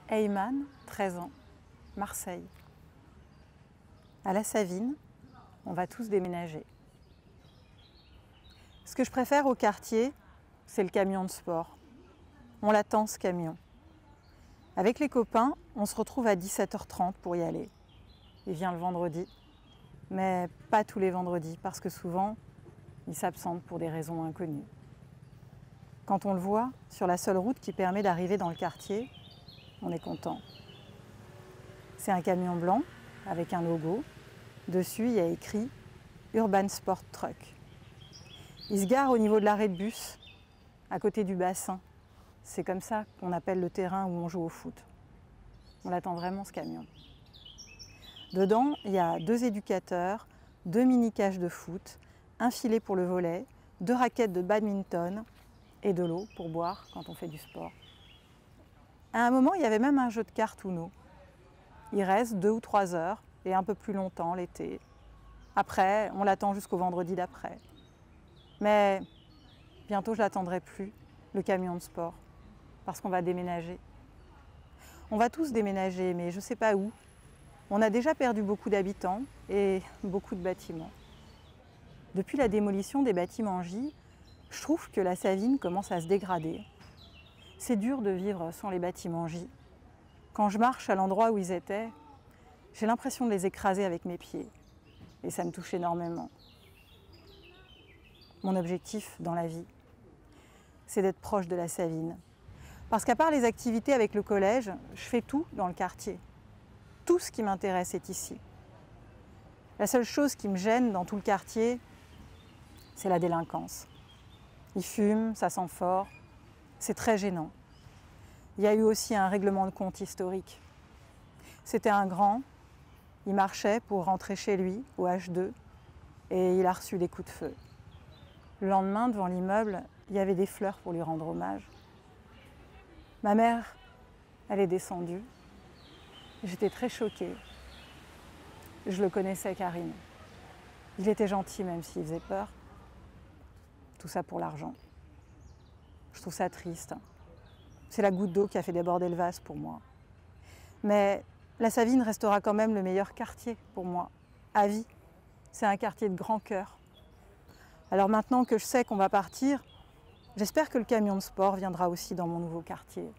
Heyman, 13 ans, Marseille. À la Savine, on va tous déménager. Ce que je préfère au quartier, c'est le camion de sport. On l'attend, ce camion. Avec les copains, on se retrouve à 17h30 pour y aller. Il vient le vendredi, mais pas tous les vendredis, parce que souvent, il s'absente pour des raisons inconnues. Quand on le voit sur la seule route qui permet d'arriver dans le quartier, on est content. C'est un camion blanc avec un logo. Dessus, il y a écrit « Urban Sport Truck ». Il se gare au niveau de l'arrêt de bus, à côté du bassin. C'est comme ça qu'on appelle le terrain où on joue au foot. On l'attend vraiment, ce camion. Dedans, il y a 2 éducateurs, 2 mini-cages de foot, un filet pour le volley, 2 raquettes de badminton et de l'eau pour boire quand on fait du sport. À un moment, il y avait même un jeu de cartes Uno. Il reste 2 ou 3 heures et un peu plus longtemps l'été. Après, on l'attend jusqu'au vendredi d'après. Mais bientôt, je ne l'attendrai plus, le camion de sport, parce qu'on va déménager. On va tous déménager, mais je ne sais pas où. On a déjà perdu beaucoup d'habitants et beaucoup de bâtiments. Depuis la démolition des bâtiments J, je trouve que la Savine commence à se dégrader. C'est dur de vivre sans les bâtiments J. Quand je marche à l'endroit où ils étaient, j'ai l'impression de les écraser avec mes pieds. Et ça me touche énormément. Mon objectif dans la vie, c'est d'être proche de la Savine. Parce qu'à part les activités avec le collège, je fais tout dans le quartier. Tout ce qui m'intéresse est ici. La seule chose qui me gêne dans tout le quartier, c'est la délinquance. Ils fument, ça sent fort, c'est très gênant. Il y a eu aussi un règlement de compte historique. C'était un grand, il marchait pour rentrer chez lui, au H2, et il a reçu des coups de feu. Le lendemain, devant l'immeuble, il y avait des fleurs pour lui rendre hommage. Ma mère, elle est descendue. J'étais très choquée. Je le connaissais, Karim. Il était gentil, même s'il faisait peur. Tout ça pour l'argent. Je trouve ça triste. C'est la goutte d'eau qui a fait déborder le vase pour moi. Mais la Savine restera quand même le meilleur quartier pour moi, à vie. C'est un quartier de grand cœur. Alors maintenant que je sais qu'on va partir, j'espère que le camion de sport viendra aussi dans mon nouveau quartier.